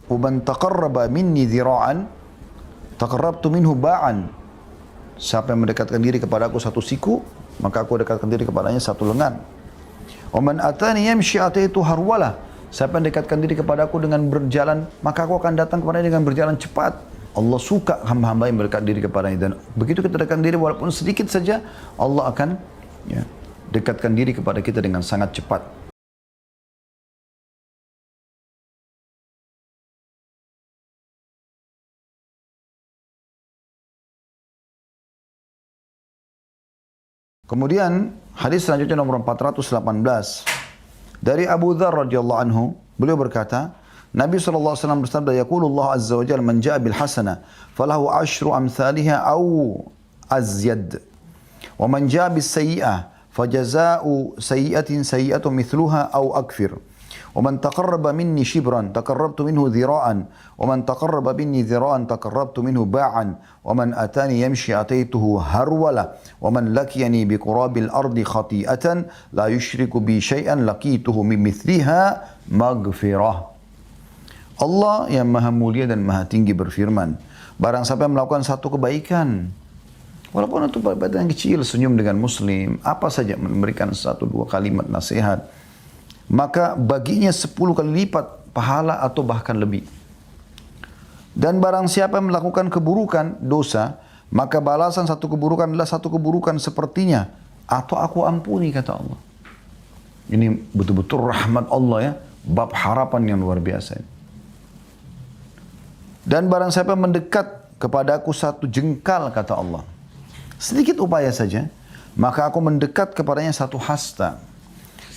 "Waman taqarraba minni dhira'an, taqarrabtu minhu ba'an." Siapa yang mendekatkan diri kepada aku satu siku, maka aku dekatkan diri kepadanya satu lengan. "Waman atani yamshi ataitu harwalah." Siapa yang dekatkan diri kepada aku dengan berjalan, maka aku akan datang kepadanya dengan berjalan cepat. Allah suka hamba-hamba yang berdekat diri kepadanya, dan begitu kita dekatkan diri walaupun sedikit saja, Allah akan dekatkan diri kepada kita dengan sangat cepat. Kemudian hadis selanjutnya nomor 418 dari Abu Dzar radhiyallahu anhu, beliau berkata, Nabi SAW bersabda, "Yaqulullah azza wa jalla, man jaa bil hasanah falahu asyru amsalihha aw azyad. Wa man jaa bis sayyi'ah fajazaa'u sayyi'atin sayyi'atun mithluha aw akfir. ومن تقرب مني شبرا تقربت منه ذراعا ومن تقرب مني ذراعا تقربت منه باعا ومن أتاني يمشي أتيته هرولة ومن لقيني بقراب الأرض خطيئة لا يشرك بي شيئا لقيته من مثلها مغفرة." Allah yang maha mulia dan maha tinggi berfirman, barang siapa yang melakukan satu kebaikan, walaupun itu kebaikan yang kecil, senyum dengan muslim, apa saja, memberikan satu dua kalimat nasihat, maka baginya 10 kali lipat pahala atau bahkan lebih. Dan barang siapa yang melakukan keburukan, dosa, maka balasan satu keburukan adalah satu keburukan sepertinya, atau aku ampuni, kata Allah. Ini betul-betul rahmat Allah ya, bab harapan yang luar biasa. Dan barang siapa yang mendekat kepada aku satu jengkal, kata Allah, sedikit upaya saja, maka aku mendekat kepadanya satu hasta.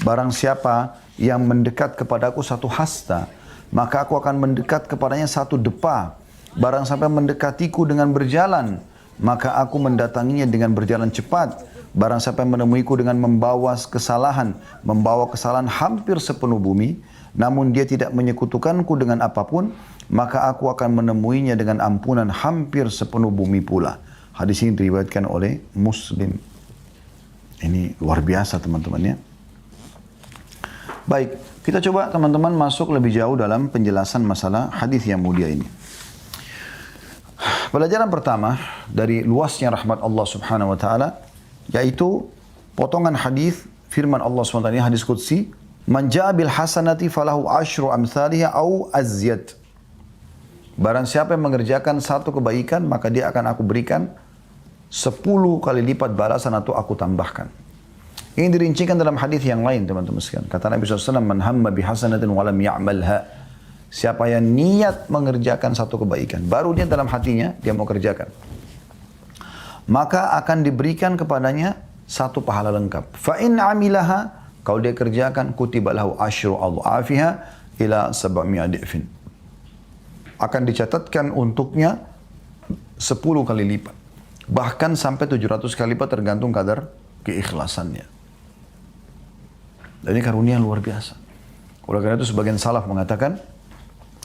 Barang siapa yang mendekat kepadaku satu hasta, maka aku akan mendekat kepadanya satu depa. Barang siapa mendekatiku dengan berjalan, maka aku mendatanginya dengan berjalan cepat. Barang siapa yang menemuiku dengan membawa kesalahan hampir sepenuh bumi, namun dia tidak menyekutukanku dengan apapun, maka aku akan menemuinya dengan ampunan hampir sepenuh bumi pula. Hadis ini diriwayatkan oleh Muslim. Ini luar biasa teman-teman ya. Baik, kita coba teman-teman masuk lebih jauh dalam penjelasan masalah hadis yang mulia ini. Pelajaran pertama dari luasnya rahmat Allah Subhanahu wa taala, yaitu potongan hadis firman Allah SWT, hadis qudsi, "Man jaa bil hasanati falahu asyru amsalihha aw azyad." Barang siapa yang mengerjakan satu kebaikan, maka dia akan aku berikan 10 kali lipat balasan atau aku tambahkan. Ini dirincikan dalam hadis yang lain teman-teman sekalian. Kata Nabi SAW, "Man hamma bihasanatin walam ya'malha." Siapa yang niat mengerjakan satu kebaikan, baru dia dalam hatinya dia mau kerjakan, maka akan diberikan kepadanya satu pahala lengkap. Fa in amilaha, kalau dia kerjakan, kutiba lahu asyru adhafiha ila 700 dhifin. Akan dicatatkan untuknya 10 kali lipat. Bahkan sampai 700 kali lipat tergantung kadar keikhlasannya. Dan ini karunia yang luar biasa. Oleh karena itu sebagian salaf mengatakan,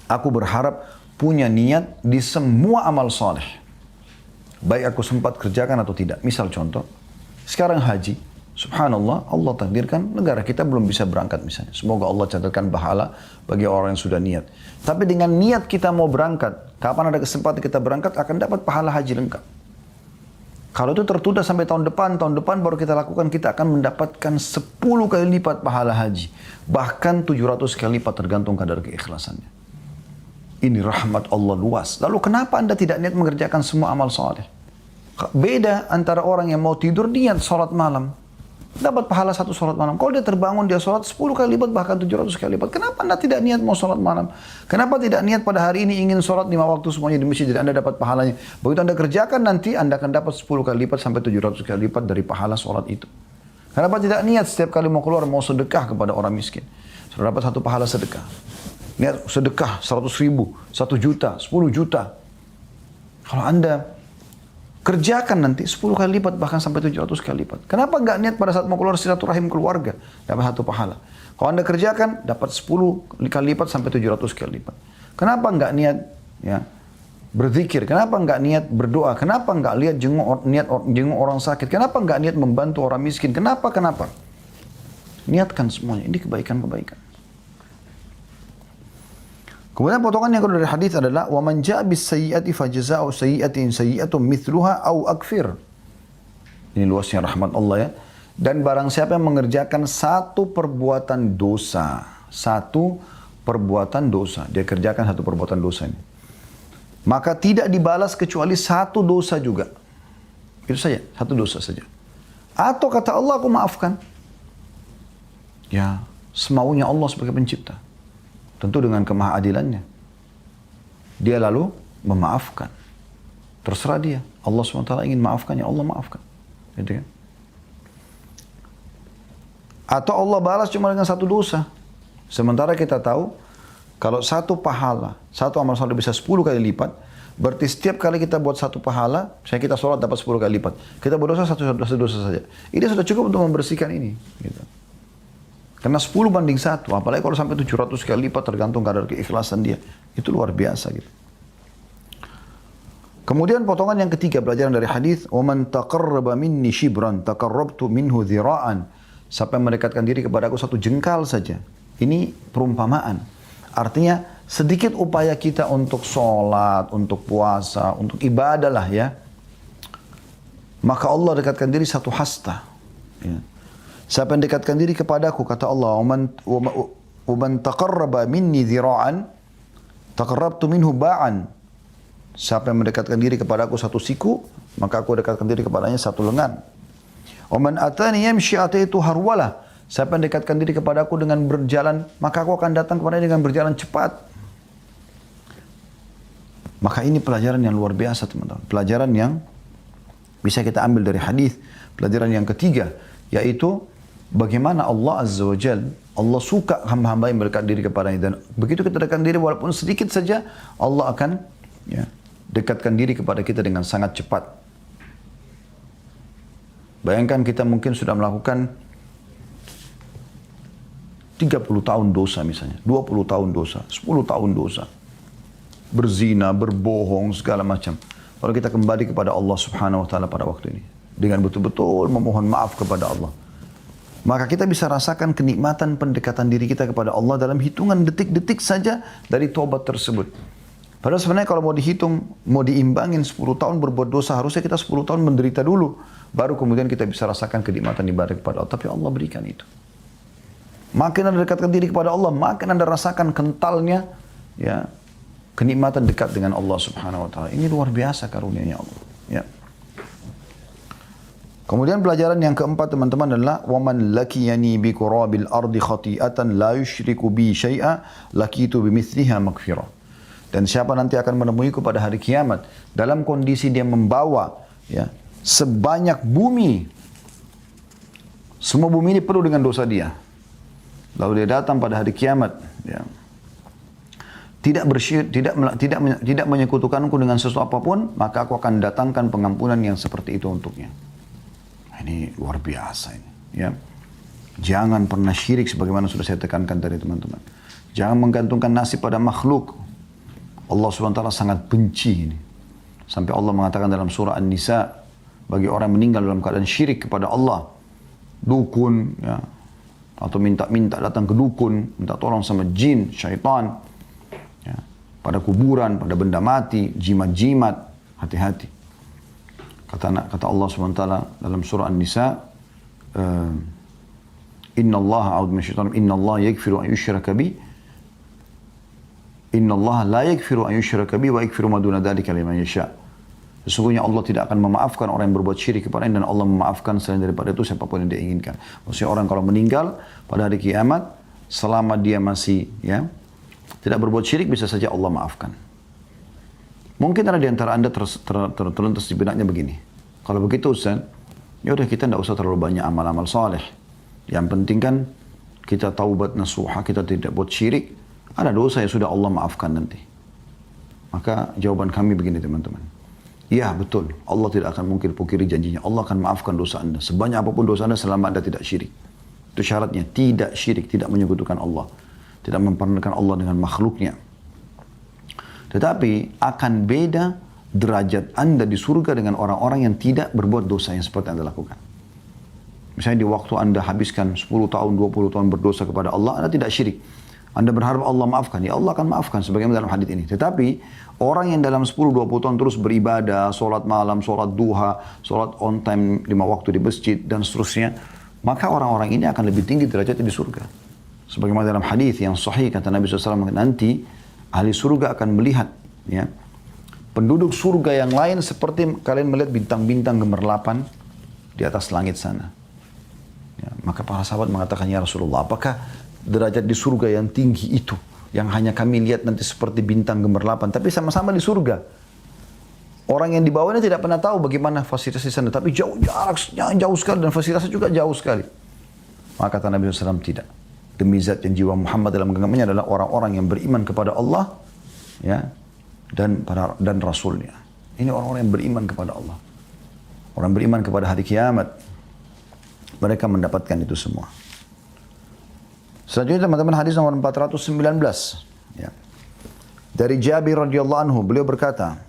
aku berharap punya niat di semua amal soleh, baik aku sempat kerjakan atau tidak. Misal contoh, sekarang haji, subhanallah, Allah takdirkan negara kita belum bisa berangkat misalnya. Semoga Allah catatkan pahala bagi orang yang sudah niat. Tapi dengan niat kita mau berangkat, kapan ada kesempatan kita berangkat, akan dapat pahala haji lengkap. Kalau itu tertunda sampai tahun depan baru kita lakukan, kita akan mendapatkan 10 kali lipat pahala haji. Bahkan 700 kali lipat tergantung kadar keikhlasannya. Ini rahmat Allah luas. Lalu kenapa Anda tidak niat mengerjakan semua amal soleh? Beda antara orang yang mau tidur niat sholat malam, dapat pahala satu sholat malam. Kalau dia terbangun, dia sholat 10 kali lipat, bahkan 700 kali lipat. Kenapa Anda tidak niat mau sholat malam? Kenapa tidak niat pada hari ini ingin sholat 5 waktu semuanya di masjid, dan Anda dapat pahalanya? Begitu Anda kerjakan nanti, Anda akan dapat 10 kali lipat sampai 700 kali lipat dari pahala sholat itu. Kenapa tidak niat setiap kali mau keluar, mau sedekah kepada orang miskin? Sudah dapat satu pahala sedekah. Niat sedekah 100.000, 1 juta, 10 juta. Kalau Anda kerjakan nanti 10 kali lipat, bahkan sampai 700 kali lipat. Kenapa nggak niat pada saat mau keluar silaturahim keluarga, dapat satu pahala? Kalau Anda kerjakan, dapat 10 kali lipat sampai 700 kali lipat. Kenapa nggak niat ya berzikir? Kenapa nggak niat berdoa? Kenapa nggak niat jenguk orang sakit? Kenapa nggak niat membantu orang miskin? Kenapa? Niatkan semuanya. Ini kebaikan-kebaikan. Kemudian potongan yang kedua dari hadis adalah wa man jaa bis sayyi'ati fajaza'u sayyi'atin sayyi'atun mithluha au akfir. Ini luasnya rahmat Allah ya. Dan barang siapa yang mengerjakan satu perbuatan dosa, dia kerjakan satu perbuatan dosa ini, maka tidak dibalas kecuali satu dosa juga. Itu saja, satu dosa saja. Atau kata Allah, aku maafkan. Ya, semaunya Allah sebagai pencipta. Tentu dengan kemahadilannya. Dia lalu memaafkan. Terserah dia. Allah SWT ingin maafkan, ya Allah maafkan. Gitu kan? Atau Allah balas cuma dengan satu dosa. Sementara kita tahu, kalau satu pahala, satu amal soleh bisa 10 kali lipat, berarti setiap kali kita buat satu pahala, misalnya kita sholat dapat 10 kali lipat. Kita berdosa satu dosa saja. Ini sudah cukup untuk membersihkan ini. Gitu. Karena 10 banding 1, apalagi kalau sampai 700 kali lipat tergantung kadar keikhlasan dia. Itu luar biasa gitu. Kemudian potongan yang ketiga pelajaran dari hadis, "Waman taqarraba minni shibran taqarrabtu minhu dhira'an." Siapa yang mendekatkan diri kepada aku satu jengkal saja. Ini perumpamaan. Artinya sedikit upaya kita untuk sholat, untuk puasa, untuk ibadah lah ya. Maka Allah dekatkan diri satu hasta. Ya. Siapa yang dekatkan diri kepadaku, kata Allah, "Waman taqarraba minni dhira'an, taqarrabtu minhu ba'an." Siapa yang mendekatkan diri kepadaku satu siku, maka aku dekatkan diri kepadanya satu lengan. "Waman atani yamshi ataitu harwalah." Siapa yang dekatkan diri kepadaku dengan berjalan, maka aku akan datang kepadanya dengan berjalan cepat. Maka ini pelajaran yang luar biasa teman-teman. Pelajaran yang bisa kita ambil dari hadis. Pelajaran yang ketiga, yaitu bagaimana Allah Azza wa Jal, Allah suka hamba-hamba yang berdekat diri kepadanya. Dan begitu kita dekatkan diri walaupun sedikit saja, Allah akan dekatkan diri kepada kita dengan sangat cepat. Bayangkan kita mungkin sudah melakukan 30 tahun dosa misalnya, 20 tahun dosa, 10 tahun dosa. Berzina, berbohong, segala macam. Kalau kita kembali kepada Allah Subhanahu wa Ta'ala pada waktu ini, dengan betul-betul memohon maaf kepada Allah, maka kita bisa rasakan kenikmatan pendekatan diri kita kepada Allah dalam hitungan detik-detik saja dari tobat tersebut. Padahal sebenarnya kalau mau dihitung, mau diimbangin 10 tahun berbuat dosa, harusnya kita 10 tahun menderita dulu. Baru kemudian kita bisa rasakan kenikmatan ibadah kepada Allah. Tapi Allah berikan itu. Makin Anda dekatkan diri kepada Allah, makin Anda rasakan kentalnya ya kenikmatan dekat dengan Allah Subhanahu wa Ta'ala. Ini luar biasa karunia-Nya Allah. Ya. Kemudian pelajaran yang keempat teman-teman adalah waman lakiyani bi qurabil ardi khati'atan la yusyriku bi syai'a lakitu bimithliha maghfirah. Dan siapa nanti akan menemuiku pada hari kiamat dalam kondisi dia membawa ya sebanyak bumi. Semua bumi ini penuh dengan dosa dia. Lalu dia datang pada hari kiamat ya. Tidak menyekutukanku dengan sesuatu apapun, maka aku akan datangkan pengampunan yang seperti itu untuknya. Ini luar biasa ini. Ya. Jangan pernah syirik sebagaimana sudah saya tekankan tadi teman-teman. Jangan menggantungkan nasib pada makhluk. Allah SWT sangat benci ini. Sampai Allah mengatakan dalam surah An-Nisa, bagi orang yang meninggal dalam keadaan syirik kepada Allah, dukun, ya, atau minta-minta datang ke dukun, minta tolong sama jin, syaitan, ya, pada kuburan, pada benda mati, jimat-jimat, hati-hati. Kata Allah SWT dalam surah An-Nisa, Inna Allah a'udhu minasyaitanir rajim, Inna Allah yaghfiru an yushraka bi, Inna Allah la yaghfiru an yushraka bi wa yaghfiru ma duna dzalika liman yasha. Sesungguhnya Allah tidak akan memaafkan orang yang berbuat syirik kepadanya, dan Allah memaafkan selain daripada itu siapapun yang dia inginkan. Maksudnya orang kalau meninggal pada hari kiamat, selama dia masih ya tidak berbuat syirik, bisa saja Allah maafkan. Mungkin ada di antara Anda terlintas di benaknya begini. Kalau begitu Ustaz, ya udah kita tidak usah terlalu banyak amal-amal saleh. Yang penting kan kita taubat nasuha, kita tidak buat syirik. Ada dosa yang sudah Allah maafkan nanti. Maka jawaban kami begini teman-teman. Ya betul, Allah tidak akan mungkin pungkiri janjinya. Allah akan maafkan dosa Anda. Sebanyak apapun dosa Anda selama Anda tidak syirik. Itu syaratnya, tidak syirik, tidak menyekutukan Allah. Tidak memperanakan Allah dengan makhluknya. Tetapi akan beda derajat Anda di surga dengan orang-orang yang tidak berbuat dosa yang seperti Anda lakukan. Misalnya di waktu Anda habiskan 10 tahun, 20 tahun berdosa kepada Allah, Anda tidak syirik. Anda berharap Allah maafkan, ya Allah akan maafkan sebagaimana dalam hadis ini. Tetapi orang yang dalam 10-20 tahun terus beribadah, sholat malam, sholat duha, sholat on time 5 waktu di masjid dan seterusnya, maka orang-orang ini akan lebih tinggi derajatnya di surga. Sebagaimana dalam hadis yang sahih kata Nabi SAW, nanti ahli surga akan melihat ya penduduk surga yang lain seperti kalian melihat bintang-bintang gemerlapan di atas langit sana. Ya, maka para sahabat mengatakan, ya Rasulullah, apakah derajat di surga yang tinggi itu, yang hanya kami lihat nanti seperti bintang gemerlapan, tapi sama-sama di surga. Orang yang di bawahnya tidak pernah tahu bagaimana fasilitas di sana, tapi jaraknya jauh sekali dan fasilitasnya juga jauh sekali. Maka kata Nabi SAW, tidak. Demi zat yang jiwa Muhammad dalam genggamannya adalah orang-orang yang beriman kepada Allah, ya, dan Rasulnya. Ini orang-orang yang beriman kepada Allah. Orang beriman kepada hari kiamat. Mereka mendapatkan itu semua. Selanjutnya teman-teman, hadis nomor 419. Ya. Dari Jabir radhiyallahu anhu, beliau berkata,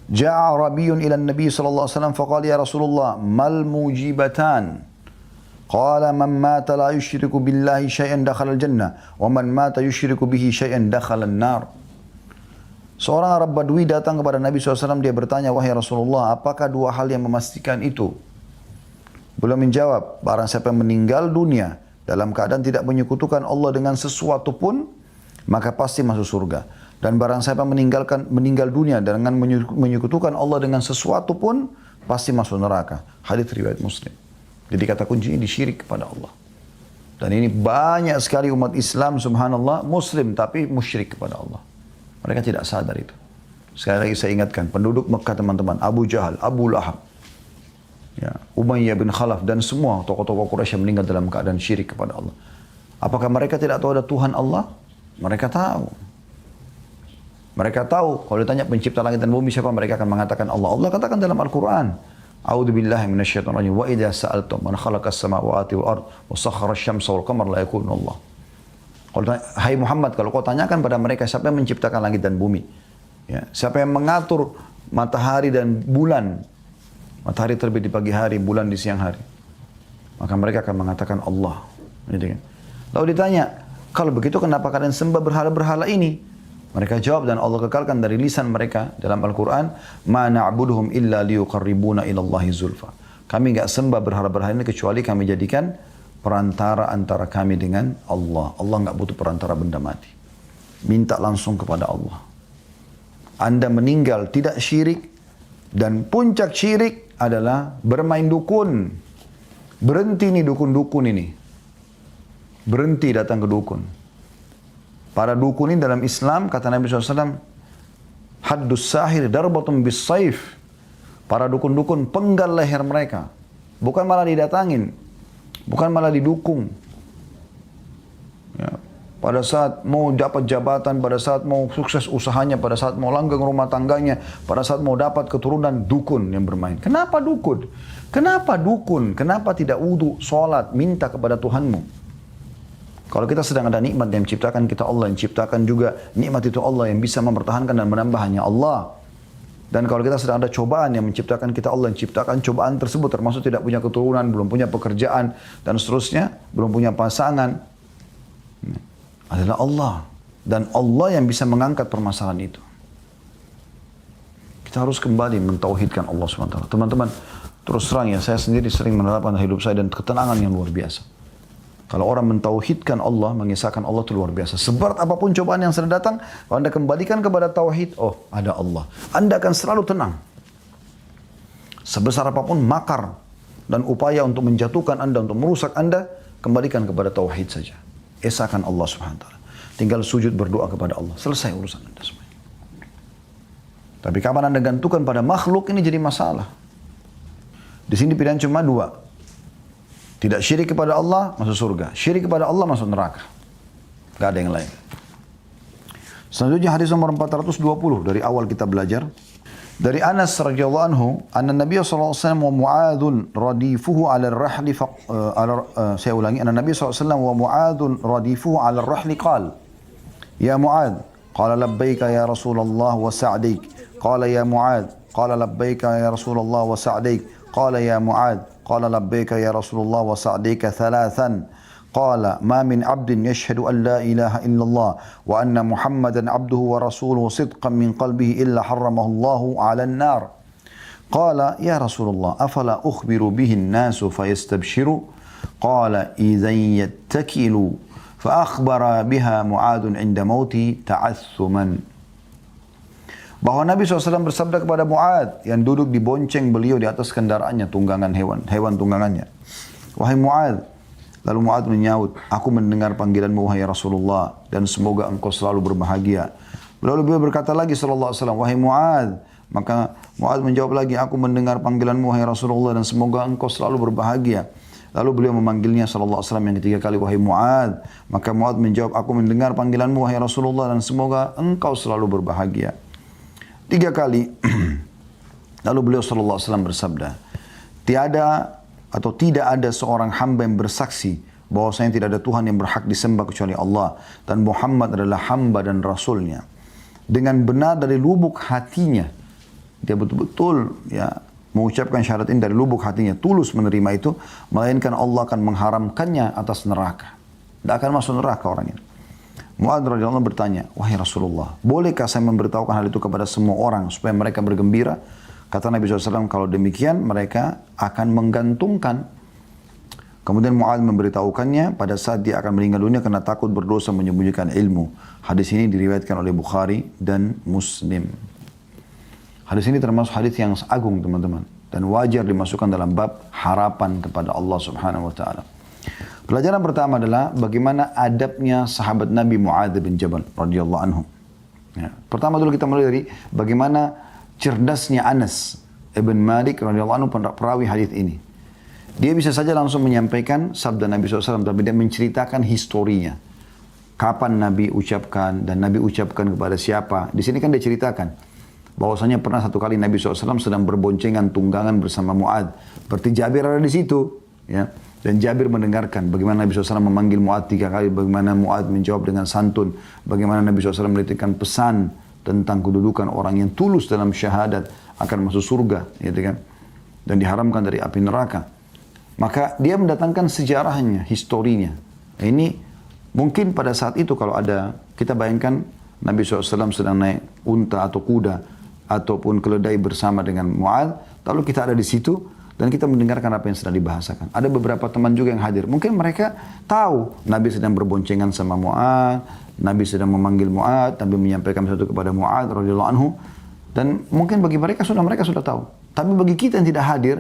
Ja'a Rabiun ila Nabi sallallahu alaihi wasallam faqala ya Rasulullah mal mujibatan? Qala man mata la yushriku billahi syai'an dakhala al-jannah wa man mata yushriku bihi syai'an dakhala an-nar. Seorang Arab Badui datang kepada Nabi SAW, dia bertanya, wahai Rasulullah, apakah dua hal yang memastikan itu? Beliau menjawab, barang siapa yang meninggal dunia dalam keadaan tidak menyekutukan Allah dengan sesuatu pun, maka pasti masuk surga. Dan barang siapa meninggal dunia dengan menyekutukan Allah dengan sesuatu pun, pasti masuk neraka. Hadis riwayat Muslim. Jadi kata kuncinya di syirik kepada Allah. Dan ini banyak sekali umat Islam, subhanallah, Muslim tapi musyrik kepada Allah. Mereka tidak sadar itu. Sekali lagi saya ingatkan, penduduk Mekah teman-teman, Abu Jahal, Abu Lahab, ya, Umayyah bin Khalaf dan semua tokoh-tokoh Quraisy yang meninggal dalam keadaan syirik kepada Allah. Apakah mereka tidak tahu ada Tuhan Allah? Mereka tahu. Mereka tahu kalau ditanya pencipta langit dan bumi siapa, mereka akan mengatakan Allah. Allah katakan dalam Al-Quran, A'udzubillahi minasyaitonir rajim. Wa idza sa'altum man khalaqas samawati wal ard wa sakhkhara asy-syamsa wal qamara la yakunu Allah. Kalau hai Muhammad, kalau kau tanyakan pada mereka siapa yang menciptakan langit dan bumi, ya, siapa yang mengatur matahari dan bulan, matahari terbit di pagi hari, bulan di siang hari, maka mereka akan mengatakan Allah. Gitu kan? Lalu ditanya, kalau begitu kenapa kalian sembah berhala-berhala ini? Mereka jawab dan Allah kekalkan dari lisan mereka dalam Al-Quran, ma na'buduhum illa liyuqarribuna ilallahi zulfa. Kami enggak sembah berhala-berhala ini kecuali kami jadikan perantara antara kami dengan Allah. Allah enggak butuh perantara benda mati. Minta langsung kepada Allah. Anda meninggal tidak syirik, dan puncak syirik adalah bermain dukun. Berhenti nih dukun-dukun ini. Berhenti datang ke dukun. Para dukun ini dalam Islam, kata Nabi SAW, haddus sahir darbatun bis saif. Para dukun-dukun penggal leher mereka. Bukan malah didatangin. Bukan malah didukung. Ya. Pada saat mau dapat jabatan, pada saat mau sukses usahanya, pada saat mau langgeng rumah tangganya, pada saat mau dapat keturunan, dukun yang bermain. Kenapa dukun? Kenapa dukun? Kenapa tidak wudu, sholat, minta kepada Tuhanmu? Kalau kita sedang ada nikmat yang menciptakan kita Allah, yang ciptakan juga nikmat itu Allah, yang bisa mempertahankan dan menambah hanya Allah. Dan kalau kita sedang ada cobaan yang menciptakan kita Allah, yang ciptakan cobaan tersebut termasuk tidak punya keturunan, belum punya pekerjaan, dan seterusnya, belum punya pasangan, adalah Allah. Dan Allah yang bisa mengangkat permasalahan itu. Kita harus kembali mentauhidkan Allah SWT. Teman-teman, terus terang ya, saya sendiri sering menerapkan hidup saya dan ketenangan yang luar biasa. Kalau orang mentauhidkan Allah, mengisahkan Allah itu luar biasa. Seberat apapun cobaan yang sedang datang, kalau Anda kembalikan kepada tauhid, oh ada Allah. Anda akan selalu tenang. Sebesar apapun makar dan upaya untuk menjatuhkan Anda, untuk merusak Anda, kembalikan kepada tauhid saja. Esahkan Allah SWT. Tinggal sujud berdoa kepada Allah. Selesai urusan Anda semua. Tapi kapan Anda gantungkan pada makhluk, ini jadi masalah. Di sini pilihan cuma dua. Tidak syirik kepada Allah, masuk surga. Syirik kepada Allah, masuk neraka. Gak ada yang lain. Selanjutnya hadis nomor 420 dari awal kita belajar. Dari Anas radhiyallahu anhu, anna Nabi sallallahu alaihi wasallam wa Mu'adzun radifuhu 'ala ar-rahli saya ulangi, anna Nabi sallallahu alaihi wasallam wa Mu'adzun radifuhu 'ala ar-rahli qala, ya Mu'adz, qala labbaika ya Rasulullah wa sa'dik. Qala ya Mu'adz, qala labbaika ya Rasulullah wa sa'dik. Qala ya Mu'adz, qala labbaika ya Rasulullah wa sa'dika thalathan. qala ma min 'abdin yashhadu an la ilaha illallah wa anna Muhammadan 'abduhu wa rasuluhu sidqan min qalbihi illa harramahu Allahu 'alan nar. Qala ya Rasulullah afala ukhbiru bihi an-nasu fayastabshiru? Qala idzan yattakilu fa akhbara biha Mu'adz 'inda mauti ta'assuman. Bahwa Nabi SAW bersabda kepada Mu'adz yang duduk di bonceng beliau di atas kendaraannya, tunggangan hewan tunggangannya. Wahai Mu'adz, lalu Mu'adz menyaut, aku mendengar panggilanmu wahai Rasulullah dan semoga engkau selalu berbahagia. Lalu beliau berkata lagi sallallahu alaihi wasallam, wahai Mu'adz, maka Mu'adz menjawab lagi, aku mendengar panggilanmu wahai Rasulullah dan semoga engkau selalu berbahagia. Lalu beliau memanggilnya sallallahu alaihi wasallam yang ketiga kali, wahai Mu'adz, maka Mu'adz menjawab, aku mendengar panggilanmu wahai Rasulullah dan semoga engkau selalu berbahagia. 3 kali. Lalu beliau sallallahu alaihi wasallam bersabda, tiada atau tidak ada seorang hamba yang bersaksi bahwasanya tidak ada Tuhan yang berhak disembah kecuali Allah dan Muhammad adalah hamba dan rasulnya. Dengan benar dari lubuk hatinya, dia betul-betul ya mengucapkan syahadat ini dari lubuk hatinya, tulus menerima itu, melainkan Allah akan mengharamkannya atas neraka. Tidak akan masuk neraka orang ini. Mu'adz radhiyallahu anhu bertanya, wahai Rasulullah, bolehkah saya memberitahukan hal itu kepada semua orang supaya mereka bergembira? Kata Nabi SAW, kalau demikian mereka akan menggantungkan. Kemudian Mu'adz memberitahukannya pada saat dia akan meninggal dunia karena takut berdosa menyembunyikan ilmu. Hadis ini diriwayatkan oleh Bukhari dan Muslim. Hadis ini termasuk hadis yang agung teman-teman. Dan wajar dimasukkan dalam bab harapan kepada Allah Subhanahu wa ta'ala. Pelajaran pertama adalah bagaimana adabnya sahabat Nabi Mu'adz bin Jabal radhiyallahu anhu. Ya. Pertama dulu kita mulai dari bagaimana cerdasnya Anas ibn Malik radhiyallahu anhu perawi hadis ini. Dia bisa saja langsung menyampaikan sabda Nabi SAW, tapi dia menceritakan historinya. Kapan Nabi ucapkan dan Nabi ucapkan kepada siapa. Di sini kan dia ceritakan bahwasanya pernah satu kali Nabi SAW sedang berboncengan tunggangan bersama Mu'adz. Berarti Jabir ada di situ. Ya. Dan Jabir mendengarkan bagaimana Nabi SAW memanggil Mu'adz 3 kali, bagaimana Mu'adz menjawab dengan santun, bagaimana Nabi SAW meletakkan pesan tentang kedudukan orang yang tulus dalam syahadat akan masuk surga, gitu kan, dan diharamkan dari api neraka. Maka dia mendatangkan sejarahnya, historinya. Ini mungkin pada saat itu kalau ada, kita bayangkan Nabi SAW sedang naik unta atau kuda ataupun keledai bersama dengan Mu'adz, lalu kita ada di situ, dan kita mendengarkan apa yang sedang dibahasakan. Ada beberapa teman juga yang hadir. Mungkin mereka tahu Nabi sedang berboncengan sama Mu'adz, Nabi sedang memanggil Mu'adz, Nabi menyampaikan sesuatu kepada Mu'adz radhiyallahu anhu. Dan mungkin bagi mereka sudah tahu. Tapi bagi kita yang tidak hadir,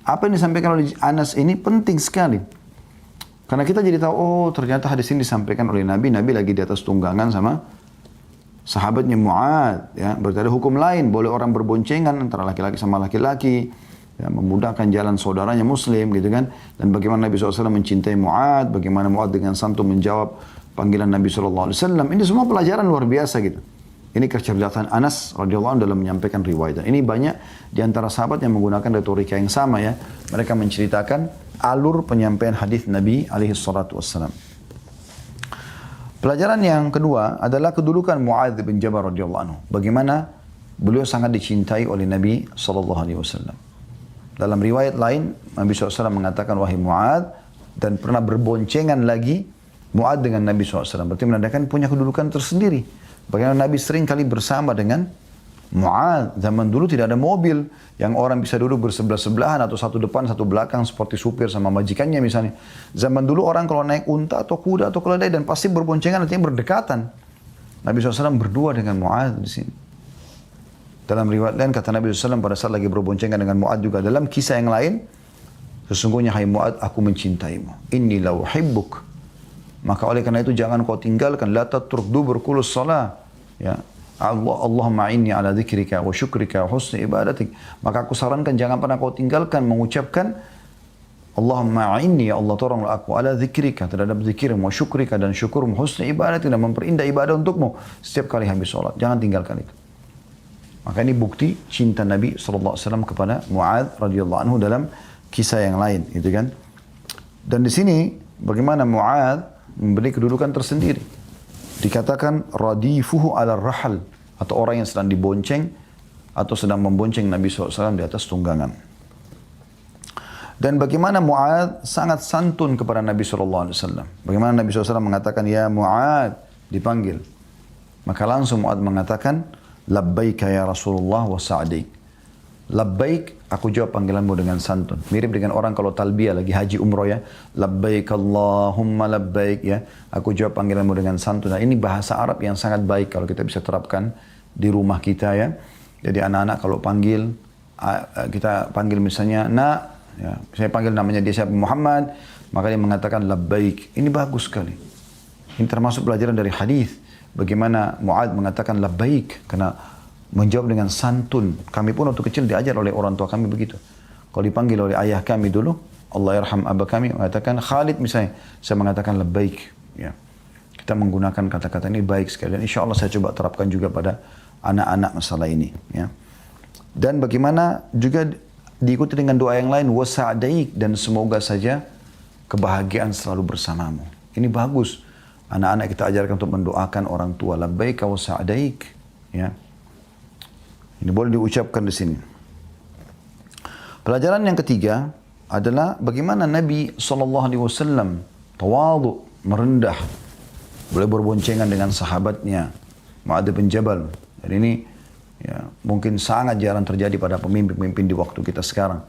apa yang disampaikan oleh Anas ini penting sekali. Karena kita jadi tahu, oh ternyata hadis ini disampaikan oleh Nabi. Nabi lagi di atas tunggangan sama sahabatnya Mu'adz. Ya. Berarti ada hukum lain. Boleh orang berboncengan antara laki-laki sama laki-laki. Ya, memudahkan jalan saudaranya muslim gitu kan. Dan bagaimana Nabi SAW mencintai Mu'adz, bagaimana Mu'adz dengan santun menjawab panggilan Nabi SAW. Ini semua pelajaran luar biasa gitu. Ini kecerdasan Anas radhiyallahu anhu dalam menyampaikan riwayat. Ini banyak di antara sahabat yang menggunakan retorika yang sama ya. Mereka menceritakan alur penyampaian hadis Nabi alaihi salatu wassalam. Pelajaran yang kedua adalah kedudukan Mu'adz bin Jabal radhiyallahu anhu. Bagaimana beliau sangat dicintai oleh Nabi SAW. Dalam riwayat lain, Nabi SAW mengatakan, wahai Mu'adz, dan pernah berboncengan lagi Mu'adz dengan Nabi SAW. Berarti menandakan punya kedudukan tersendiri. Bagaimana Nabi sering kali bersama dengan Mu'adz. Zaman dulu tidak ada mobil yang orang bisa duduk bersebelah-sebelahan atau satu depan, satu belakang seperti supir sama majikannya misalnya. Zaman dulu orang kalau naik unta atau kuda atau keledai dan pasti berboncengan artinya berdekatan. Nabi SAW berdua dengan Mu'adz di sini. Dalam riwayat lain kata Nabi SAW pada saat lagi berboncengan dengan Mu'adz juga dalam kisah yang lain, sesungguhnya hai Mu'adz aku mencintaimu. Inni la uhibbuk. Maka oleh karena itu jangan kau tinggalkan la tatruk duburkulus salah. Ya. Allahumma inni ala dzikrika wa syukrika wa husni ibadatik. Maka aku sarankan jangan pernah kau tinggalkan mengucapkan Allahumma inni ya Allah tolonglah aku ala dzikrika terhadap zikirmu wa syukrika dan syukurmu husni ibadatik dan memperindah ibadah untukmu setiap kali habis sholat. Jangan tinggalkan itu. Maka ini bukti cinta Nabi SAW kepada Mu'adz radhiyallahu anhu dalam kisah yang lain, gitu kan? Dan di sini bagaimana Mu'adz memberi kedudukan tersendiri. Dikatakan radifuhu ala rahal atau orang yang sedang dibonceng atau sedang membonceng Nabi SAW di atas tunggangan. Dan bagaimana Mu'adz sangat santun kepada Nabi SAW. Bagaimana Nabi SAW mengatakan, ya Mu'adz, dipanggil. Maka langsung Mu'adz mengatakan, labbaika ya Rasulullah wa sa'daik. Labbaik, aku jawab panggilanmu dengan santun. Mirip dengan orang kalau talbiyah lagi haji umroh ya. Labbaik Allahumma labbaik ya. Aku jawab panggilanmu dengan santun. Nah, ini bahasa Arab yang sangat baik kalau kita bisa terapkan di rumah kita ya. Jadi anak-anak kalau panggil, kita panggil misalnya nak, ya, saya panggil namanya dia siapa, Muhammad, maka dia mengatakan labbaik. Ini bagus sekali. Ini termasuk pelajaran dari hadis. Bagaimana Mu'adz mengatakan labbaik karena menjawab dengan santun. Kami pun waktu kecil diajar oleh orang tua kami begitu. Kalau dipanggil oleh ayah kami dulu, Allah yarham abah kami, mengatakan Khalid misalnya, saya mengatakan labbaik. Ya. Kita menggunakan kata-kata ini baik sekali. Dan insya Allah saya coba terapkan juga pada anak-anak masalah ini. Ya. Dan bagaimana juga diikuti dengan doa yang lain, wasa'daik, dan semoga saja kebahagiaan selalu bersamamu. Ini bagus. Anak-anak kita ajarkan untuk mendoakan orang tua, labbaika wasa'daik. Ya. Ini boleh diucapkan di sini. Pelajaran yang ketiga adalah bagaimana Nabi SAW tawadhu, merendah, boleh berboncengan dengan sahabatnya Mu'adz bin Jabal. Dan ini ya, mungkin sangat jarang terjadi pada pemimpin-pemimpin di waktu kita sekarang.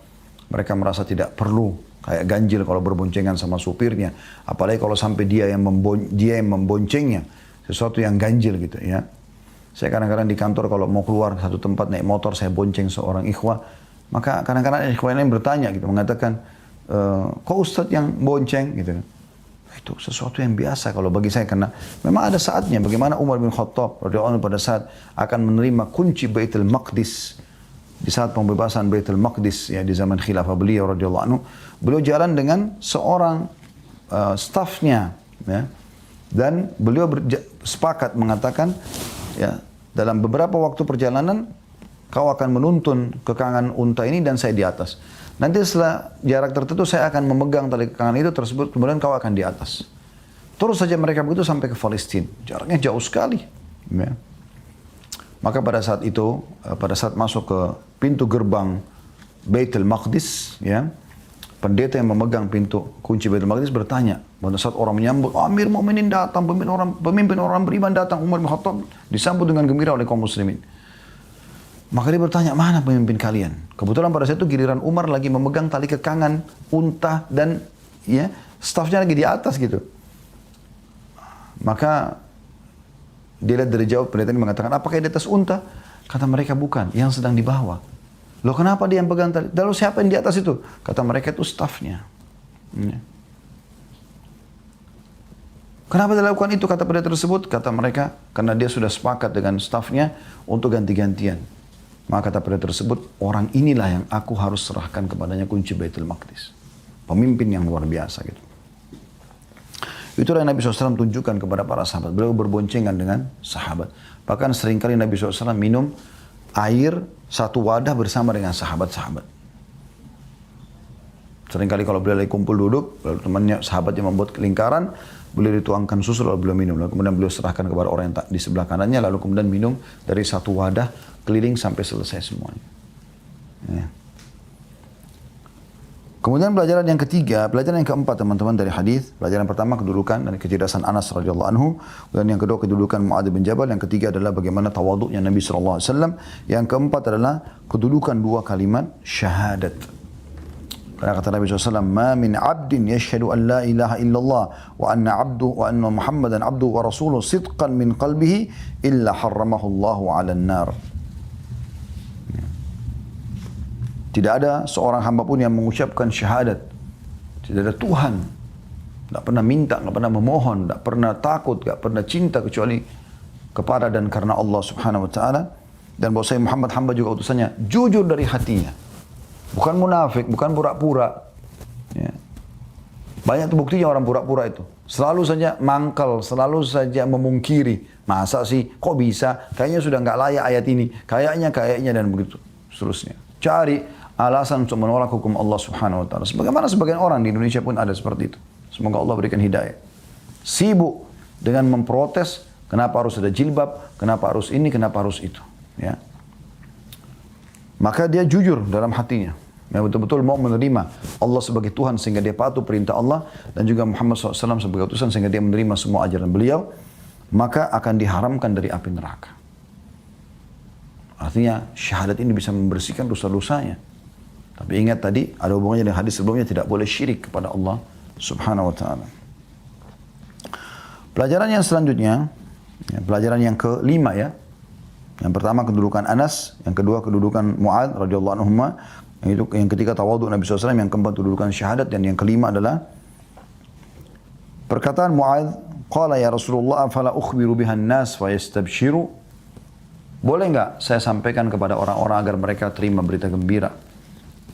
Mereka merasa tidak perlu kayak ganjil kalau berboncengan sama supirnya, apalagi kalau sampai dia yang memboncengnya, sesuatu yang ganjil gitu ya. Saya kadang-kadang di kantor kalau mau keluar satu tempat naik motor, saya bonceng seorang ikhwah, maka kadang-kadang ikhwah lain bertanya gitu, mengatakan, kok Ustadz yang bonceng gitu. Itu sesuatu yang biasa kalau bagi saya, karena memang ada saatnya. Bagaimana Umar bin Khattab radhiyallahu anhu pada saat akan menerima kunci Baitul Maqdis, di saat pembebasan Baitul Maqdis ya, di zaman khilafah beliau radhiyallahu anhu, beliau jalan dengan seorang stafnya ya, dan beliau sepakat mengatakan ya, dalam beberapa waktu perjalanan kau akan menuntun kekangan unta ini dan saya di atas. Nanti setelah jarak tertentu saya akan memegang tali kekangan itu tersebut, kemudian kau akan di atas. Terus saja mereka begitu sampai ke Palestina. Jaraknya jauh sekali. Ya. Maka pada saat itu, pada saat masuk ke pintu gerbang Baitul Maqdis, ya, pendeta yang memegang pintu kunci Baitul Maqdis bertanya. Pada saat orang menyambut, Amir Mu'minin datang, pemimpin orang beriman datang, Umar bin Khattab disambut dengan gembira oleh kaum muslimin. Maka dia bertanya, mana pemimpin kalian? Kebetulan pada saat itu giliran Umar lagi memegang tali kekangan unta dan ya stafnya lagi di atas gitu. Maka dia lihat dari jauh, pendeta ini mengatakan, apakah di atas unta? Kata mereka, bukan, yang sedang di bawah. Loh kenapa dia yang pegang tali? Lalu siapa yang di atas itu? Kata mereka, itu stafnya. Ya. Kenapa dia lakukan itu? Kata pendeta tersebut, kata mereka, karena dia sudah sepakat dengan stafnya untuk ganti-gantian. Maka kata pendeta tersebut, orang inilah yang aku harus serahkan kepadanya kunci Baitul Maqdis. Pemimpin yang luar biasa gitu. Itulah yang Nabi SAW tunjukkan kepada para sahabat. Beliau berboncengan dengan sahabat. Bahkan seringkali Nabi SAW minum air satu wadah bersama dengan sahabat-sahabat. Seringkali kalau beliau lagi kumpul duduk, lalu temannya, sahabatnya membuat lingkaran, beliau dituangkan susu lalu beliau minum. Lalu kemudian beliau serahkan kepada orang yang di sebelah kanannya, lalu kemudian minum dari satu wadah keliling sampai selesai semuanya. Ya. Kemudian pelajaran yang ketiga, pelajaran yang keempat teman-teman dari hadis. Pelajaran pertama kedudukan dan kecerdasan Anas radhiyallahu anhu, dan yang kedua kedudukan Mu'adz bin Jabal, yang ketiga adalah bagaimana tawaduknya Nabi sallallahu alaihi wasallam, yang keempat adalah kedudukan dua kalimat syahadat. Karena kata Nabi SAW, "Ma min 'abdin yashhadu an la ilaha illallah wa anna Muhammadan 'abduhu wa rasuluhu sidqan min qalbihi illa harramahu Allahu 'alan nar." Tidak ada seorang hamba pun yang mengucapkan syahadat. Tidak ada Tuhan. Tidak pernah minta, tidak pernah memohon, tidak pernah takut, tidak pernah cinta kecuali kepada dan karena Allah Subhanahu Wa Taala. Dan bahwasanya Muhammad hamba juga utusannya, jujur dari hatinya. Bukan munafik, bukan pura-pura. Ya. Banyak tuh buktinya orang pura-pura itu. Selalu saja mangkal, selalu saja memungkiri. Masa sih, kok bisa? Kayaknya sudah nggak layak ayat ini. Kayaknya dan begitu. Seterusnya. Cari alasan untuk menolak hukum Allah Subhanahu Wa Taala. Sebagaimana sebagian orang di Indonesia pun ada seperti itu. Semoga Allah berikan hidayah. Sibuk dengan memprotes, kenapa harus ada jilbab, kenapa harus ini, kenapa harus itu. Ya. Maka dia jujur dalam hatinya. yang betul-betul mau menerima Allah sebagai Tuhan sehingga dia patuh perintah Allah, dan juga Muhammad SAW sebagai utusan sehingga dia menerima semua ajaran beliau, maka akan diharamkan dari api neraka. Artinya syahadat ini bisa membersihkan dosa-dosanya. Tapi ingat tadi ada hubungannya dengan hadis sebelumnya, tidak boleh syirik kepada Allah Subhanahu wa ta'ala. Pelajaran yang selanjutnya, pelajaran yang kelima ya. Yang pertama kedudukan Anas, yang kedua kedudukan Mu'adz radhiyallahu anhuma, yang ketiga tawadhu Nabi SAW, yang keempat kedudukan syahadat, dan yang kelima adalah perkataan Mu'adz, qala ya Rasulullah afala ukhbiru bihan nas wa yastabshiru. Boleh enggak saya sampaikan kepada orang-orang agar mereka terima berita gembira?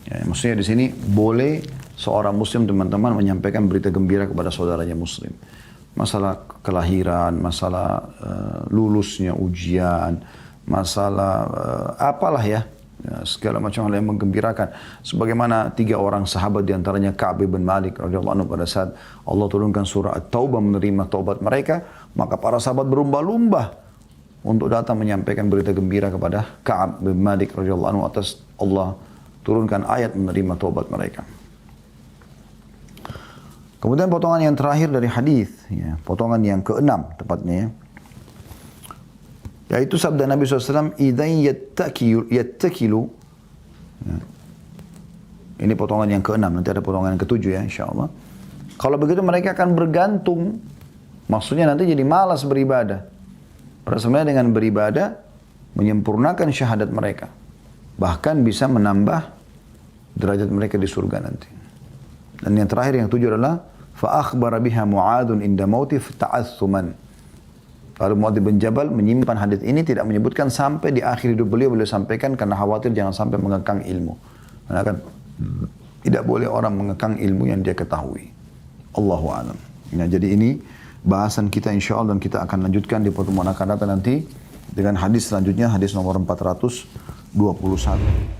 Ya, maksudnya di sini boleh seorang muslim teman-teman menyampaikan berita gembira kepada saudaranya muslim. Masalah kelahiran, masalah lulusnya ujian, masalah apalah ya, segala macam hal yang menggembirakan. Sebagaimana 3 orang sahabat diantaranya Ka'ab bin Malik radhiyallahu anhu pada saat Allah turunkan surah At-Taubah menerima taubat mereka, maka para sahabat berlumba-lumba untuk datang menyampaikan berita gembira kepada Ka'ab bin Malik radhiyallahu anhu atas Allah turunkan ayat menerima taubat mereka. Kemudian potongan yang terakhir dari hadis, ya, potongan yang ke-6 tepatnya, yaitu sabda Nabi SAW, "Idzan yattakilu." Ya. Ini potongan yang ke-6, nanti ada potongan yang ke-7 ya insyaallah. Kalau begitu mereka akan bergantung, maksudnya nanti jadi malas beribadah. Padahal sebenarnya dengan beribadah menyempurnakan syahadat mereka, bahkan bisa menambah derajat mereka di surga nanti. Dan yang terakhir yang 7 adalah fa akhbara biha Mu'adzun inda mauti ta'assuman. Lalu Mu'adz bin Jabal menyimpan hadis ini, tidak menyebutkan sampai di akhir hidup beliau sampaikan karena khawatir jangan sampai mengekang ilmu. Karena kan tidak boleh orang mengekang ilmu yang dia ketahui. Allahu a'lam. Nah, jadi ini bahasan kita insyaallah, dan kita akan lanjutkan di pertemuan akan datang nanti dengan hadis selanjutnya, hadis nomor 421.